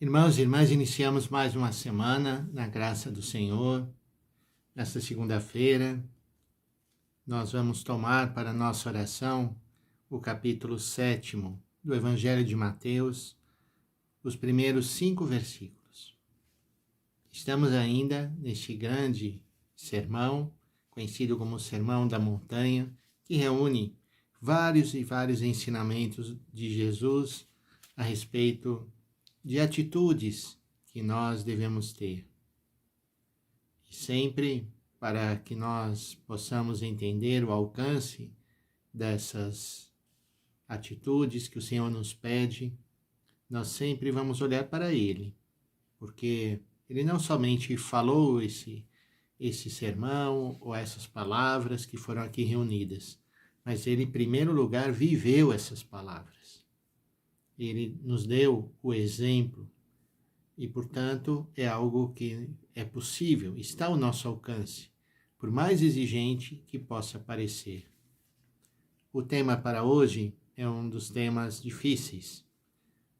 Irmãos e irmãs, iniciamos mais uma semana na graça do Senhor. Nesta segunda-feira, nós vamos tomar para nossa oração o capítulo 7º do Evangelho de Mateus, os primeiros 5 versículos. Estamos ainda neste grande sermão, conhecido como o Sermão da Montanha, que reúne vários e vários ensinamentos de Jesus a respeito de atitudes que nós devemos ter. E sempre para que nós possamos entender o alcance dessas atitudes que o Senhor nos pede, nós sempre vamos olhar para Ele, porque Ele não somente falou esse sermão ou essas palavras que foram aqui reunidas, mas Ele, em primeiro lugar, viveu essas palavras. Ele nos deu o exemplo e, portanto, é algo que é possível, está ao nosso alcance, por mais exigente que possa parecer. O tema para hoje é um dos temas difíceis,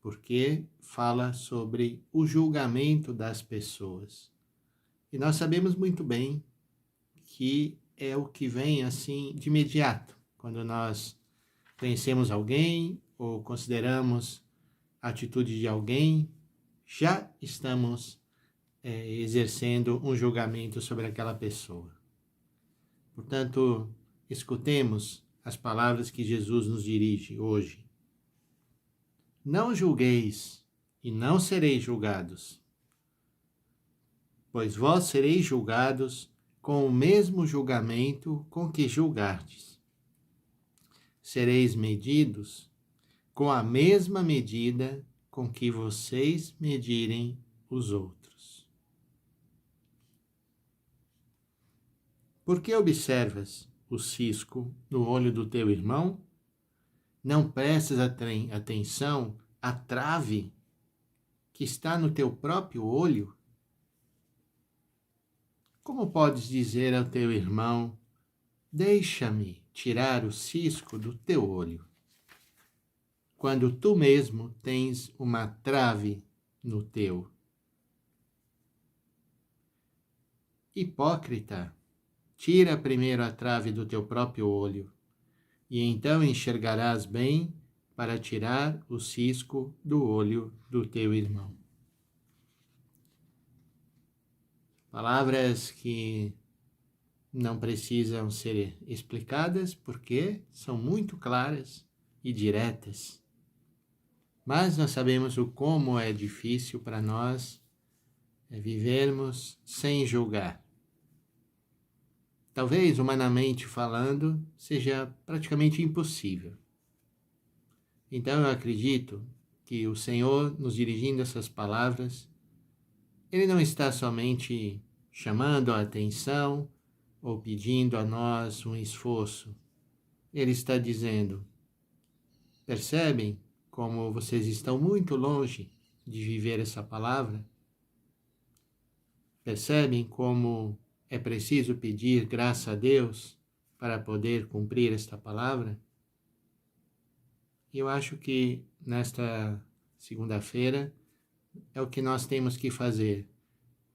porque fala sobre o julgamento das pessoas. E nós sabemos muito bem que é o que vem assim de imediato, quando nós conhecemos alguém ou consideramos a atitude de alguém, já estamos exercendo um julgamento sobre aquela pessoa. Portanto, escutemos as palavras que Jesus nos dirige hoje. Não julgueis e não sereis julgados, pois vós sereis julgados com o mesmo julgamento com que julgardes. Sereis medidos com a mesma medida com que vocês medirem os outros. Por que observas o cisco no olho do teu irmão? Não prestes atenção à trave que está no teu próprio olho? Como podes dizer ao teu irmão: deixa-me tirar o cisco do teu olho, quando tu mesmo tens uma trave no teu? Hipócrita, tira primeiro a trave do teu próprio olho, e então enxergarás bem para tirar o cisco do olho do teu irmão. Palavras que não precisam ser explicadas porque são muito claras e diretas. Mas nós sabemos o como é difícil para nós vivermos sem julgar. Talvez, humanamente falando, seja praticamente impossível. Então eu acredito que o Senhor, nos dirigindo essas palavras, Ele não está somente chamando a atenção ou pedindo a nós um esforço. Ele está dizendo: percebem como vocês estão muito longe de viver essa palavra? Percebem como é preciso pedir graça a Deus para poder cumprir esta palavra? E eu acho que nesta segunda-feira é o que nós temos que fazer: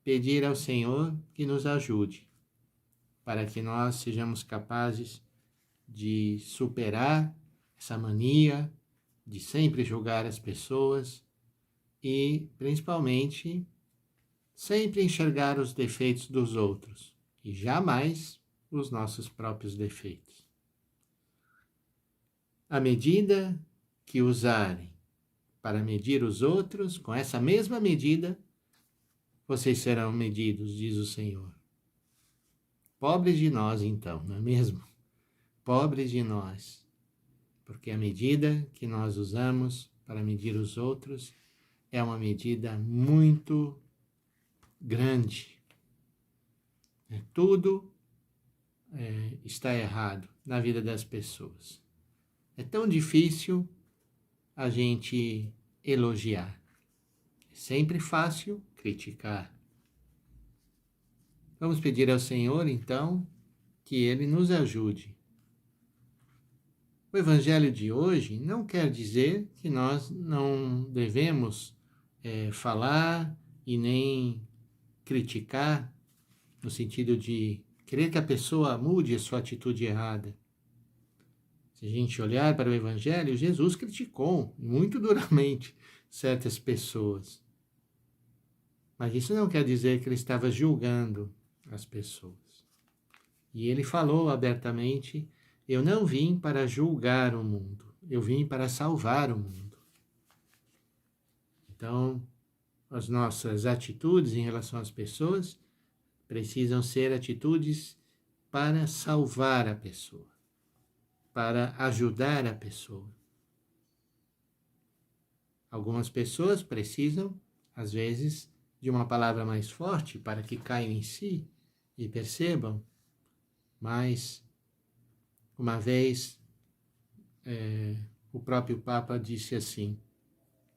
pedir ao Senhor que nos ajude, para que nós sejamos capazes de superar essa mania de sempre julgar as pessoas e, principalmente, sempre enxergar os defeitos dos outros e jamais os nossos próprios defeitos. À medida que usarem para medir os outros, com essa mesma medida, vocês serão medidos, diz o Senhor. Pobres de nós, então, não é mesmo? Pobres de nós, porque a medida que nós usamos para medir os outros é uma medida muito grande. Tudo está errado na vida das pessoas. É tão difícil a gente elogiar. É sempre fácil criticar. Vamos pedir ao Senhor, então, que Ele nos ajude. O Evangelho de hoje não quer dizer que nós não devemos falar e nem criticar, no sentido de querer que a pessoa mude a sua atitude errada. Se a gente olhar para o Evangelho, Jesus criticou muito duramente certas pessoas. Mas isso não quer dizer que ele estava julgando as pessoas. E ele falou abertamente: eu não vim para julgar o mundo, eu vim para salvar o mundo. Então, as nossas atitudes em relação às pessoas precisam ser atitudes para salvar a pessoa, para ajudar a pessoa. Algumas pessoas precisam, às vezes, de uma palavra mais forte para que caiam em si e percebam. Mas, uma vez, o próprio Papa disse assim: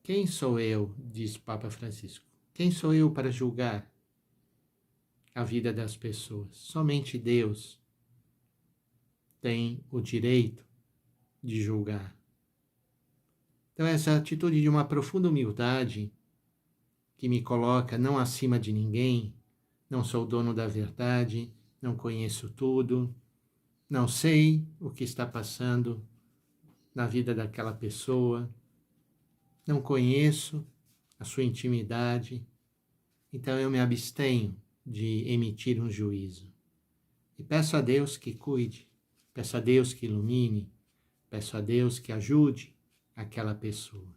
quem sou eu, disse Papa Francisco, quem sou eu para julgar a vida das pessoas? Somente Deus tem o direito de julgar. Então, essa atitude de uma profunda humildade que me coloca não acima de ninguém, não sou dono da verdade, não conheço tudo, não sei o que está passando na vida daquela pessoa, não conheço a sua intimidade, então eu me abstenho de emitir um juízo. E peço a Deus que cuide, peço a Deus que ilumine, peço a Deus que ajude aquela pessoa.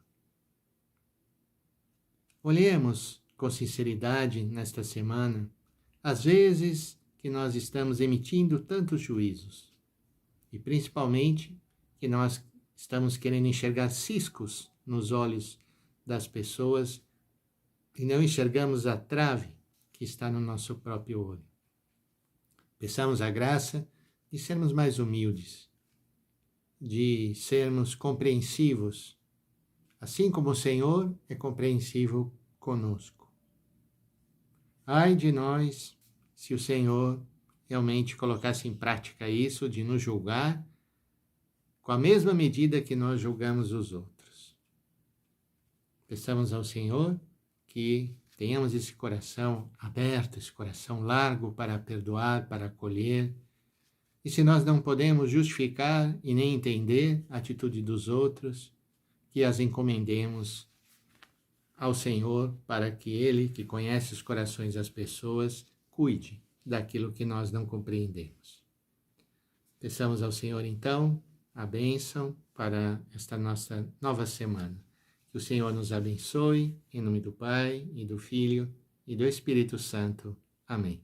Olhemos com sinceridade nesta semana as vezes que nós estamos emitindo tantos juízos e principalmente que nós estamos querendo enxergar ciscos nos olhos das pessoas e não enxergamos a trave que está no nosso próprio olho. Peçamos a graça de sermos mais humildes, de sermos compreensivos, assim como o Senhor é compreensivo conosco. Ai de nós se o Senhor realmente colocasse em prática isso de nos julgar com a mesma medida que nós julgamos os outros. Peçamos ao Senhor que tenhamos esse coração aberto, esse coração largo para perdoar, para acolher. E se nós não podemos justificar e nem entender a atitude dos outros, que as encomendemos ao Senhor para que Ele, que conhece os corações das pessoas, cuide daquilo que nós não compreendemos. Peçamos ao Senhor, então, a bênção para esta nossa nova semana. Que o Senhor nos abençoe, em nome do Pai, e do Filho, e do Espírito Santo. Amém.